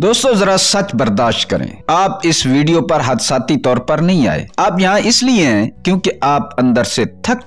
दोस्तों जरा सच बर्दाश्त करें, आप इस वीडियो पर हादसाती तौर पर नहीं आए। आप यहाँ इसलिए हैं क्योंकि आप अंदर से थक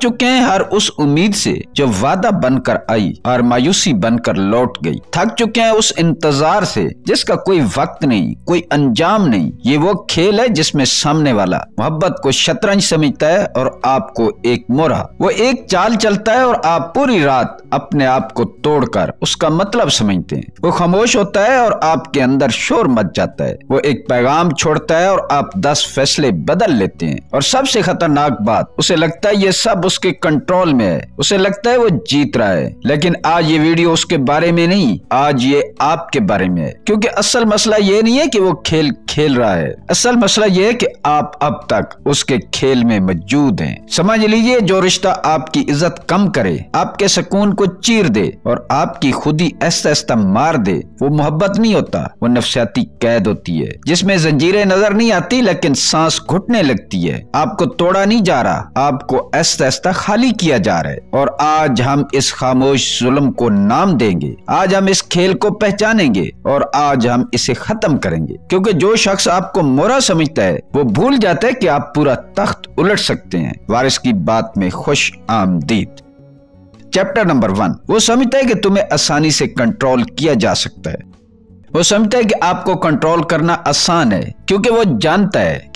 चुके हैं हर उस उम्मीद से जो वादा बनकर आई और मायूसी बनकर लौट गई। थक चुके हैं उस इंतजार से जिसका कोई वक्त नहीं, कोई अंजाम नहीं। ये वो खेल है जिसमें सामने वाला मोहब्बत को शतरंज समझता है और आपको एक मोहरा। वो एक चाल चलता है और आप पूरी रात अपने आप को तोड़कर उसका मतलब समझते हैं। वो खामोश होता है और आपके अंदर शोर मच जाता है। वो एक पैगाम छोड़ता है और आप 10 फैसले बदल लेते हैं। और सबसे खतरनाक बात, उसे लगता है ये सब उसके कंट्रोल में है, उसे लगता है वो जीत रहा है। लेकिन आज ये वीडियो उसके बारे में नहीं, आज ये आपके बारे में है। क्योंकि असल मसला ये नहीं है कि वो खेल खेल रहा है, असल मसला ये है कि आप अब तक उसके खेल में मौजूद हैं। समझ लीजिए, जो रिश्ता आपकी इज्जत कम करे, आपके सुकून को चीर दे और आपकी खुदी ऐसा ऐसा मार दे, वो मोहब्बत नहीं होता, वो नफसियाती कैद होती है जिसमें जंजीरें नजर नहीं आती लेकिन सांस घुटने लगती है। आपको तोड़ा नहीं जा रहा, आपको ऐसा ऐसा खाली किया जा रहा है। और आज हम इस खामोश जुल्म को नाम देंगे, आज हम इस खेल को पहचानेंगे और आज हम इसे खत्म करेंगे। क्योंकि जो शख्स आपको मोहरा समझता है वो भूल जाता है कि आप पूरा तख्त उलट सकते हैं। वारिस की बात में खुश आमदीद। Chapter number 1। वो समझता है कि तुम्हें आसानी से कंट्रोल किया जा सकता है। वो समझता है कि आपको कंट्रोल करना आसान है क्योंकि वो जानता है,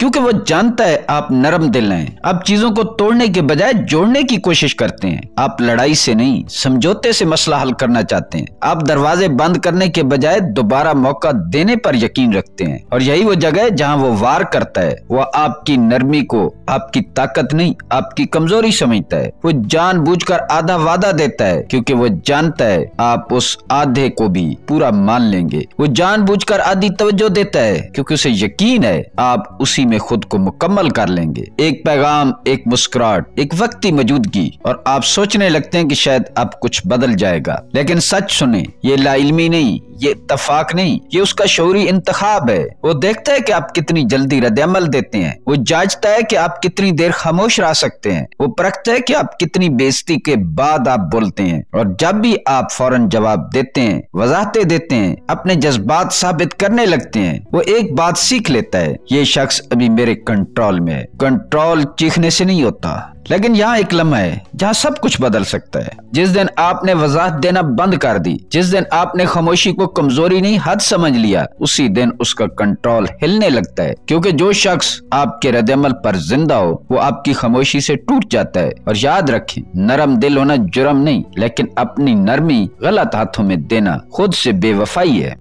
क्योंकि वो जानता है आप नरम दिल हैं। आप चीजों को तोड़ने के बजाय जोड़ने की कोशिश करते हैं। आप लड़ाई से नहीं, समझौते से मसला हल करना चाहते हैं। आप दरवाजे बंद करने के बजाय दोबारा मौका देने पर यकीन रखते हैं। और यही वो जगह है जहां वो वार करता है। वो आपकी नरमी को आपकी ताकत नहीं, आपकी कमजोरी समझता है। वो जानबूझकर आधा वादा देता है क्योंकि वो जानता है आप उस आधे को भी पूरा मान लेंगे। वो जानबूझकर आधी तवज्जो देता है क्योंकि उसे यकीन है आप उसी में खुद को मुकम्मल कर लेंगे। एक पैगाम, एक मुस्कुराहट, एक वक्ती मौजूदगी और आप सोचने लगते हैं कि शायद अब कुछ बदल जाएगा। लेकिन सच सुने, ये लाइल्मी नहीं, ये इत्तफाक नहीं, ये उसका शऊरी इंतखाब है। वो देखता है कि आप कितनी जल्दी रद्द-ए-अमल देते हैं। वो जांचता है कि आप कितनी देर खामोश रह सकते हैं। वो परखता है कि आप कितनी बेइज्जती के बाद आप बोलते हैं। और जब भी आप फौरन जवाब देते हैं, वजाहतें देते हैं, अपने जज्बात साबित करने लगते हैं, वो एक बात सीख लेता है, ये शख्स अभी मेरे कंट्रोल में है। कंट्रोल चीखने से नहीं होता। लेकिन यहाँ एक लम्हा है जहाँ सब कुछ बदल सकता है। जिस दिन आपने वजाहत देना बंद कर दी, जिस दिन आपने खामोशी को कमजोरी नहीं हद समझ लिया, उसी दिन उसका कंट्रोल हिलने लगता है। क्योंकि जो शख्स आपके रद्द-ए-अमल पर जिंदा हो वो आपकी खामोशी से टूट जाता है। और याद रखें, नरम दिल होना जुर्म नहीं, लेकिन अपनी नरमी गलत हाथों में देना खुद से बेवफाई है।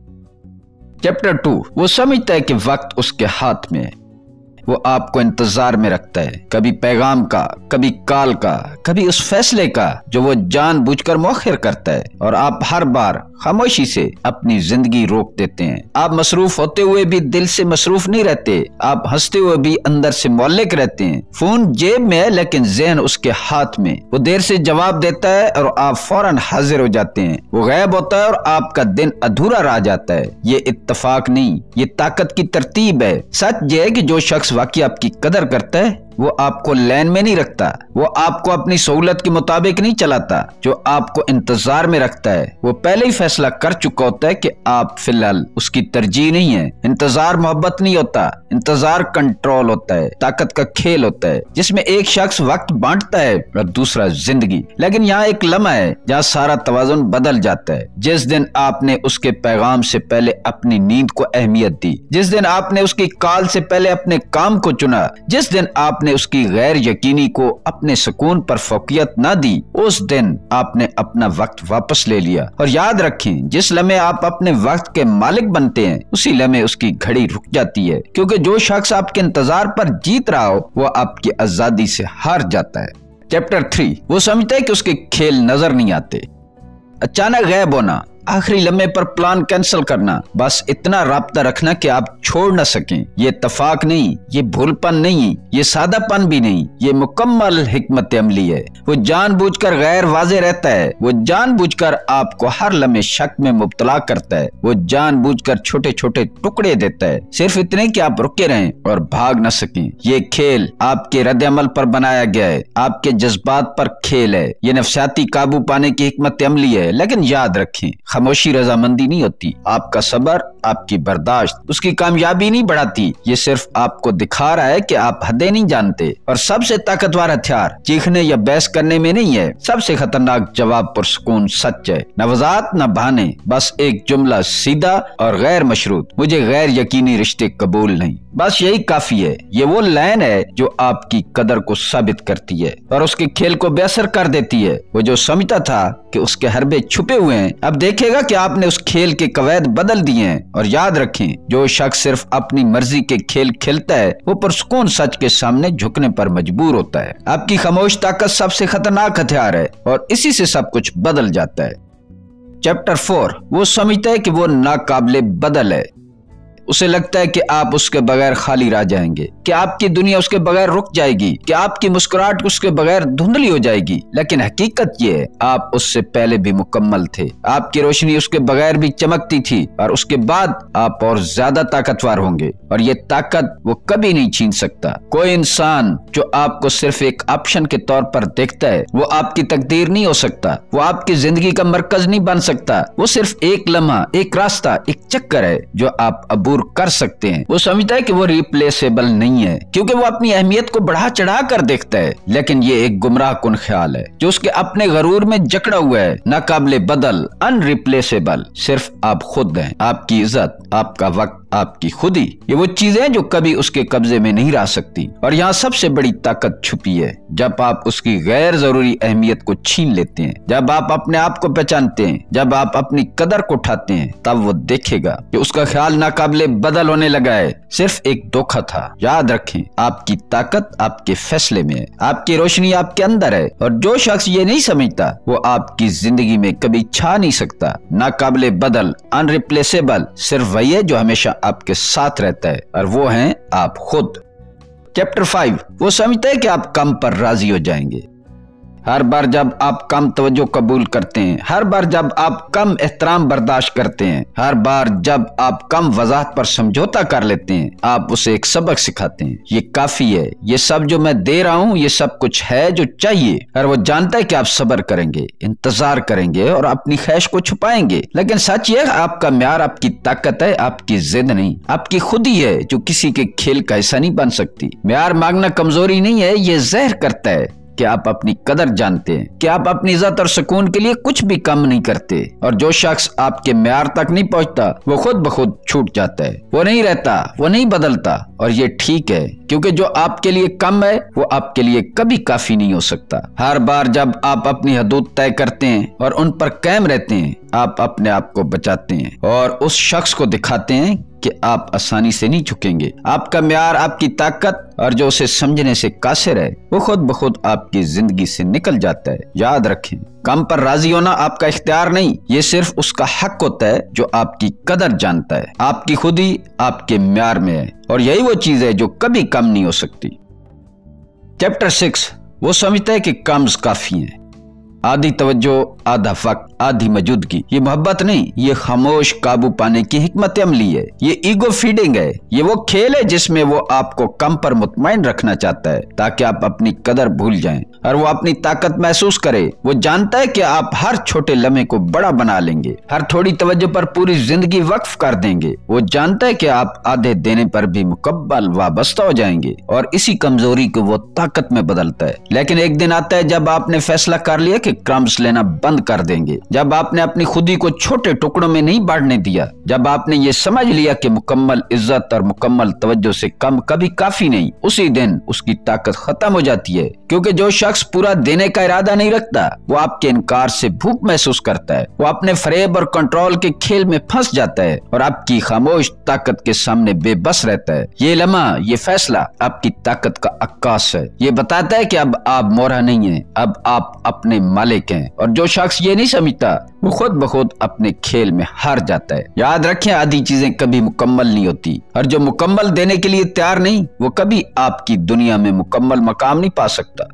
चैप्टर 2। वो समझता है कि वक्त उसके हाथ में है। वो आपको इंतजार में रखता है, कभी पैगाम का, कभी कॉल का, कभी उस फैसले का जो वो जानबूझकर मौखिर करता है। और आप हर बार खामोशी से अपनी जिंदगी रोक देते हैं। आप मसरूफ होते हुए भी दिल से मसरूफ नहीं रहते। आप हंसते हुए भी अंदर से मुअल्लिक रहते हैं। फोन जेब में है लेकिन ज़हन उसके हाथ में। वो देर से जवाब देता है और आप फौरन हाजिर हो जाते हैं। वो गायब होता है और आपका दिन अधूरा रह जाता है। ये इत्तफाक नहीं, ये ताकत की तरतीब है। सच ये है कि जो शख्स वाकई आपकी कदर करता है वो आपको लाइन में नहीं रखता, वो आपको अपनी सहूलत के मुताबिक नहीं चलाता। जो आपको इंतजार में रखता है वो पहले ही फैसला कर चुका होता है कि आप फिलहाल उसकी तरजीह नहीं है। इंतजार मोहब्बत नहीं होता, इंतजार कंट्रोल होता है, ताकत का खेल होता है जिसमें एक शख्स वक्त बांटता है और दूसरा जिंदगी। लेकिन यहाँ एक लम्हा है जहाँ सारा तवाज़ुन बदल जाता है। जिस दिन आपने उसके पैगाम से पहले अपनी नींद को अहमियत दी, जिस दिन आपने उसकी कॉल से पहले अपने काम को चुना, जिस दिन आपने उसकी गैर यकीनी को अपने सुकून पर फोकियत न दी, उस दिन आपने अपना वक्त वापस ले लिया। और याद रखें, जिस लम्हे आप अपने वक्त के मालिक बनते हैं उसी लम्हे उसकी घड़ी रुक जाती है। क्योंकि जो शख्स आपके इंतजार पर जीत रहा हो वो आपकी आजादी से हार जाता है। चैप्टर 3। वो समझता है कि उसके खेल नजर नहीं आते। अचानक गायब होना, आखिरी लम्हे पर प्लान कैंसिल करना, बस इतना राब्ता रखना कि आप छोड़ न सकें। ये इत्तफाक नहीं, ये भूलपन नहीं, ये सादापन भी नहीं, ये मुकम्मल हिकमत अमली है। वो जानबूझकर गैर वाज़े रहता है। वो जानबूझकर आपको हर लम्हे शक में मुब्तला करता है। वो जानबूझकर छोटे छोटे टुकड़े देता है, सिर्फ इतने कि आप रुके रहें और भाग न सकें। ये खेल आपके रद्द-ए-अमल पर बनाया गया है, आपके जज्बात पर खेल है। ये नफसियाती काबू पाने की हिकमत अमली है। लेकिन याद रखें, खामोशी रजामंदी नहीं होती, आपका सब्र, आपकी बर्दाश्त उसकी कामयाबी नहीं बढ़ाती। ये सिर्फ आपको दिखा रहा है कि आप हदें नहीं जानते। और सबसे ताकतवर हथियार चीखने या बहस करने में नहीं है, सबसे खतरनाक जवाब पुरसुकून सच है। न वजाहत न बहाने, बस एक जुमला सीधा और गैर मशरूत, मुझे गैर यकीनी रिश्ते कबूल नहीं। बस यही काफी है। ये वो लाइन है जो आपकी कदर को साबित करती है और उसके खेल को बेअसर कर देती है। वो जो समझता था कि उसके हरबे छुपे हुए हैं, अब देखेगा कि आपने उस खेल के कवायद बदल दिए हैं। और याद रखें, जो शख्स सिर्फ अपनी मर्जी के खेल खेलता है वो पुरसुकून सच के सामने झुकने पर मजबूर होता है। आपकी खामोश ताकत सबसे खतरनाक हथियार है और इसी से सब कुछ बदल जाता है। चैप्टर 4, वो समझता है कि वो नाकाबिले बदल है। उसे लगता है कि आप उसके बगैर खाली रह जाएंगे, कि आपकी दुनिया उसके बगैर रुक जाएगी, कि आपकी मुस्कुराहट उसके बगैर धुंधली हो जाएगी। लेकिन हकीकत ये है, आप उससे पहले भी मुकम्मल थे। आपकी रोशनी उसके बगैर भी चमकती थी और उसके बाद आप और ज्यादा ताकतवर होंगे और ये ताकत वो कभी नहीं छीन सकता। कोई इंसान जो आपको सिर्फ एक ऑप्शन के तौर पर देखता है वो आपकी तकदीर नहीं हो सकता, वो आपकी जिंदगी का मरकज नहीं बन सकता। वो सिर्फ एक लम्हा, एक रास्ता, एक चक्कर है जो आप अबूर कर सकते हैं। वो समझता है कि वो रिप्लेसेबल नहीं है क्योंकि वो अपनी अहमियत को बढ़ा चढ़ा कर देखता है। लेकिन ये एक गुमराह कुन ख्याल है जो उसके अपने गरूर में जकड़ा हुआ है। नाकाबिले बदल, अनरिप्लेसेबल सिर्फ आप खुद हैं। आपकी इज्जत, आपका वक्त, आपकी खुदी, ये वो चीजें जो कभी उसके कब्जे में नहीं रह सकती। और यहाँ सबसे बड़ी ताकत छुपी है जब आप उसकी गैर जरूरी अहमियत को छीन लेते हैं। जब आप अपने आप को पहचानते हैं, जब आप अपनी कदर को उठाते हैं, तब वो देखेगा कि उसका ख्याल नाकाबिले बदल होने लगा है, सिर्फ एक धोखा था। याद रखें, आपकी ताकत आपके फैसले में है, आपकी रोशनी आपके अंदर है। और जो शख्स ये नहीं समझता वो आपकी जिंदगी में कभी छा नहीं सकता। नाकाबिले बदल, अनरिप्लेसेबल सिर्फ वही है जो हमेशा आपके साथ रहता है और वो हैं आप खुद। चैप्टर 5, वो समझता है कि आप कम पर राजी हो जाएंगे। हर बार जब आप कम तवज्जो कबूल करते हैं, हर बार जब आप कम एहतराम बर्दाश्त करते हैं, हर बार जब आप कम वजाहत पर समझौता कर लेते हैं, आप उसे एक सबक सिखाते हैं। ये काफी है, ये सब जो मैं दे रहा हूँ ये सब कुछ है जो चाहिए। और वो जानता है कि आप सब्र करेंगे, इंतजार करेंगे और अपनी ख्वाहिश को छुपाएंगे। लेकिन सच ये, आपका म्यार आपकी ताकत है, आपकी जिद नहीं। आपकी खुद ही है जो किसी के खेल का हिस्सा नहीं बन सकती। म्यार मांगना कमजोरी नहीं है, ये ज़हर करता है कि आप अपनी कदर जानते हैं, कि आप अपनी इज्जत और सुकून के लिए कुछ भी कम नहीं करते। और जो शख्स आपके म्यार तक नहीं पहुंचता वो खुद ब खुद छूट जाता है। वो नहीं रहता, वो नहीं बदलता। और ये ठीक है क्योंकि जो आपके लिए कम है वो आपके लिए कभी काफी नहीं हो सकता। हर बार जब आप अपनी हदूद तय करते हैं और उन पर कायम रहते हैं, आप अपने आप को बचाते हैं और उस शख्स को दिखाते हैं कि आप आसानी से नहीं झुकेंगे। आपका म्यार, आपकी ताकत और जो उसे समझने से कासिर है वो खुद ब खुद आपकी जिंदगी से निकल जाता है। याद रखें, कम पर राजी होना आपका इख्तियार नहीं, ये सिर्फ उसका हक होता है जो आपकी कदर जानता है। आपकी खुदी आपके म्यार में है और यही वो चीज है जो कभी कम नहीं हो सकती। चैप्टर 6, वो समझता है कि कम्स काफी है। आधी तवज्जो, आधा वक्त, आधी मौजूदगी, ये मोहब्बत नहीं, ये खामोश काबू पाने की हिकमत अमली है। ये ईगो फीडिंग है। ये वो खेल है जिसमें वो आपको कम पर मुतमईन रखना चाहता है ताकि आप अपनी कदर भूल जाएं और वो अपनी ताकत महसूस करे। वो जानता है कि आप हर छोटे लम्हे को बड़ा बना लेंगे, हर थोड़ी तवज्जो पर पूरी जिंदगी वक्फ कर देंगे। वो जानता है कि आप आधे देने पर भी मुकम्मल वाबस्ता हो जाएंगे और इसी कमजोरी को वो ताकत में बदलता है। लेकिन एक दिन आता है जब आपने फैसला कर लिया कि क्रम्स लेना बंद कर देंगे, जब आपने अपनी खुदी को छोटे टुकड़ों में नहीं बांटने दिया, जब आपने ये समझ लिया कि मुकम्मल इज्जत और मुकम्मल तवज्जो से कम कभी काफी नहीं, उसी दिन उसकी ताकत खत्म हो जाती है। क्योंकि जो शख्स पूरा देने का इरादा नहीं रखता वो आपके इनकार से भूख महसूस करता है। वो अपने फरेब और कंट्रोल के खेल में फंस जाता है और आपकी खामोश ताकत के सामने बेबस रहता है। ये लम्हा, ये फैसला आपकी ताकत का अक्कास है। ये बताता है कि अब आप मोहरा नहीं है, अब आप अपने मालिक हैं। और जो शख्स ये नहीं समझता वो खुद ब खुद अपने खेल में हार जाता है। याद रखें, आधी चीजें कभी मुकम्मल नहीं होती और जो मुकम्मल देने के लिए तैयार नहीं वो कभी आपकी दुनिया में मुकम्मल मकाम नहीं पा सकता।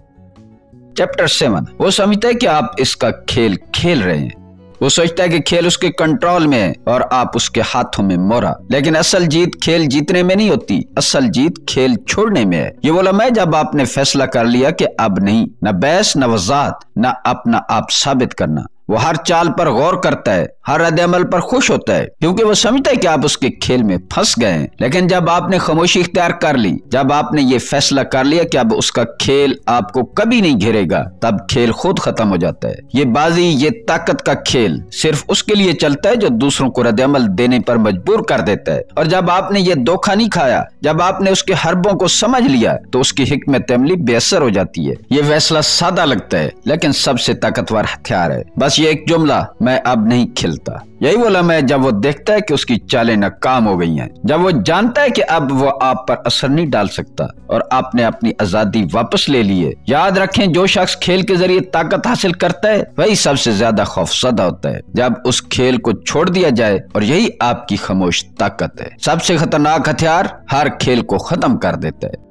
चैप्टर 7, वो समझता है कि आप इसका खेल खेल रहे हैं। वो सोचता है कि खेल उसके कंट्रोल में है और आप उसके हाथों में मोहरा। लेकिन असल जीत खेल जीतने में नहीं होती, असल जीत खेल छोड़ने में है। ये वो लम्हा है जब आपने फैसला कर लिया कि अब नहीं, न बहस, न वजाहत, न अपना आप साबित करना। وہ ہر چال پر غور کرتا ہے، ہر رد عمل پر خوش ہوتا ہے، کیونکہ وہ سمجھتا ہے کہ آپ اس کے کھیل میں پھنس گئے ہیں۔ لیکن جب آپ نے خاموشی اختیار کر لی، جب آپ نے یہ فیصلہ کر لیا کہ اب اس کا کھیل آپ کو کبھی نہیں گھیرے گا، تب کھیل خود ختم ہو جاتا ہے۔ یہ بازی، یہ طاقت کا کھیل صرف اس کے لیے چلتا ہے جو دوسروں کو رد عمل دینے پر مجبور کر دیتا ہے، اور جب آپ نے یہ دھوکہ نہیں کھایا، جب آپ نے اس کے حربوں کو سمجھ لیا، تو اس کی حکمت عملی بے اثر ہو جاتی ہے۔ یہ فیصلہ سادہ لگتا ہے لیکن سب سے طاقتور ہتھیار ہے۔ بس یہ ایک جملہ، میں اب نہیں کھیلتا۔ یہی وہ لمحہ ہے جب وہ دیکھتا ہے کہ اس کی چالیں ناکام ہو گئی ہیں، جب وہ جانتا ہے کہ اب وہ آپ پر اثر نہیں ڈال سکتا اور آپ نے اپنی آزادی واپس لے لی ہے۔ یاد رکھیں، جو شخص کھیل کے ذریعے طاقت حاصل کرتا ہے وہی سب سے زیادہ خوفزدہ ہوتا ہے جب اس کھیل کو چھوڑ دیا جائے، اور یہی آپ کی خاموش طاقت ہے۔ سب سے خطرناک ہتھیار ہر کھیل کو ختم کر دیتا ہے۔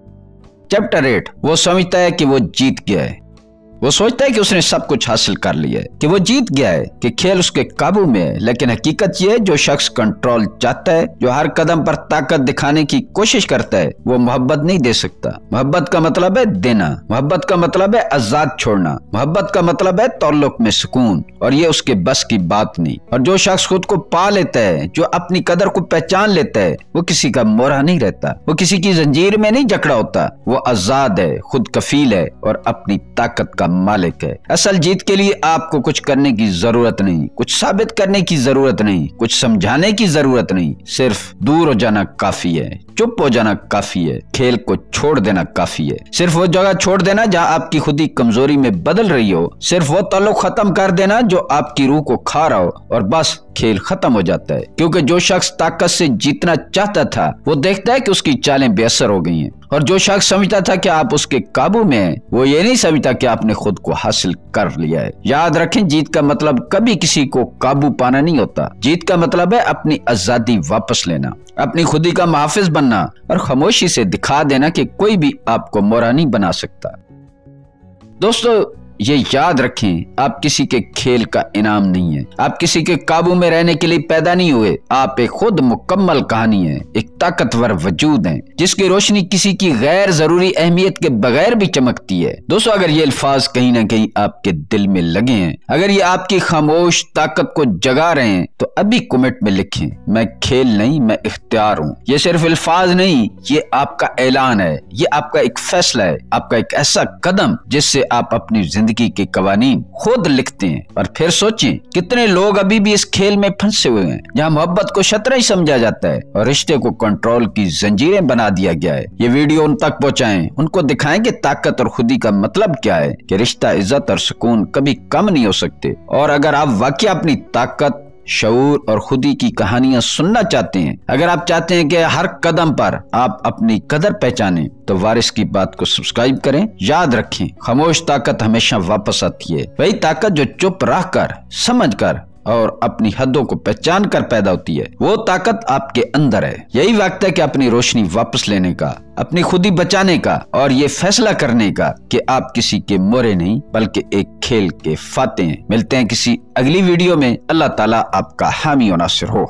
چیپٹر 8، وہ سمجھتا ہے کہ وہ جیت گیا ہے۔ وہ سوچتا ہے کہ اس نے سب کچھ حاصل کر لیا ہے، کہ وہ جیت گیا ہے، کہ کھیل اس کے قابو میں ہے۔ لیکن حقیقت یہ ہے، جو شخص کنٹرول چاہتا ہے، جو ہر قدم پر طاقت دکھانے کی کوشش کرتا ہے، وہ محبت نہیں دے سکتا۔ محبت کا مطلب ہے دینا، محبت کا مطلب ہے آزاد چھوڑنا، محبت کا مطلب ہے تعلق میں سکون، اور یہ اس کے بس کی بات نہیں۔ اور جو شخص خود کو پا لیتا ہے، جو اپنی قدر کو پہچان لیتا ہے، وہ کسی کا مورا نہیں رہتا، وہ کسی کی زنجیر میں نہیں جکڑا ہوتا، وہ آزاد ہے، خود کفیل ہے اور اپنی طاقت کا مالک ہے۔ اصل جیت کے لیے آپ کو کچھ کرنے کی ضرورت نہیں، کچھ ثابت کرنے کی ضرورت نہیں، کچھ سمجھانے کی ضرورت نہیں، صرف دور ہو جانا کافی ہے، چپ ہو جانا کافی ہے، کھیل کو چھوڑ دینا کافی ہے۔ صرف وہ جگہ چھوڑ دینا جہاں آپ کی خودی کمزوری میں بدل رہی ہو، صرف وہ تعلق ختم کر دینا جو آپ کی روح کو کھا رہا ہو، اور بس کھیل ختم ہو جاتا ہے۔ کیونکہ جو شخص طاقت سے جیتنا چاہتا تھا، وہ دیکھتا ہے کہ اس کی چالیں بے اثر ہو گئی ہیں، اور جو شخص سمجھتا تھا کہ آپ اس کے قابو میں ہیں، وہ یہ نہیں سمجھتا کہ آپ نے خود کو حاصل کر لیا ہے۔ یاد رکھیں، جیت کا مطلب کبھی کسی کو قابو پانا نہیں ہوتا۔ جیت کا مطلب ہے اپنی آزادی واپس لینا، اپنی خودی کا محافظ بننا، اور خاموشی سے دکھا دینا کہ کوئی بھی آپ کو مورا نہیں بنا سکتا۔ دوستو، یہ یاد رکھیں، آپ کسی کے کھیل کا انعام نہیں ہیں، آپ کسی کے قابو میں رہنے کے لیے پیدا نہیں ہوئے۔ آپ ایک خود مکمل کہانی ہیں، ایک طاقتور وجود ہیں جس کی روشنی کسی کی غیر ضروری اہمیت کے بغیر بھی چمکتی ہے۔ دوستو، اگر یہ الفاظ کہیں نہ کہیں آپ کے دل میں لگے ہیں، اگر یہ آپ کی خاموش طاقت کو جگا رہے ہیں، تو ابھی کمنٹ میں لکھیں، میں کھیل نہیں، میں اختیار ہوں۔ یہ صرف الفاظ نہیں، یہ آپ کا اعلان ہے، یہ آپ کا ایک فیصلہ ہے، آپ کا ایک ایسا قدم جس سے آپ اپنی زندگی کے قوانین خود لکھتے ہیں۔ اور پھر سوچیں، کتنے لوگ ابھی بھی اس کھیل میں پھنسے ہوئے ہیں جہاں محبت کو شطرنج سمجھا جاتا ہے اور رشتے کو کنٹرول کی زنجیریں بنا دیا گیا ہے۔ یہ ویڈیو ان تک پہنچائیں، ان کو دکھائیں کہ طاقت اور خودی کا مطلب کیا ہے، کہ رشتہ، عزت اور سکون کبھی کم نہیں ہو سکتے۔ اور اگر آپ واقعی اپنی طاقت، شعور اور خودی کی کہانیاں سننا چاہتے ہیں، اگر آپ چاہتے ہیں کہ ہر قدم پر آپ اپنی قدر پہچانیں، تو وارث کی بات کو سبسکرائب کریں۔ یاد رکھیں، خاموش طاقت ہمیشہ واپس آتی ہے، وہی طاقت جو چپ رہ کر، سمجھ کر اور اپنی حدوں کو پہچان کر پیدا ہوتی ہے۔ وہ طاقت آپ کے اندر ہے۔ یہی وقت ہے کہ اپنی روشنی واپس لینے کا، اپنی خودی بچانے کا، اور یہ فیصلہ کرنے کا کہ آپ کسی کے مورے نہیں بلکہ ایک کھیل کے فاتح ہیں۔ ملتے ہیں کسی اگلی ویڈیو میں۔ اللہ تعالیٰ آپ کا حامی و ناصر ہو۔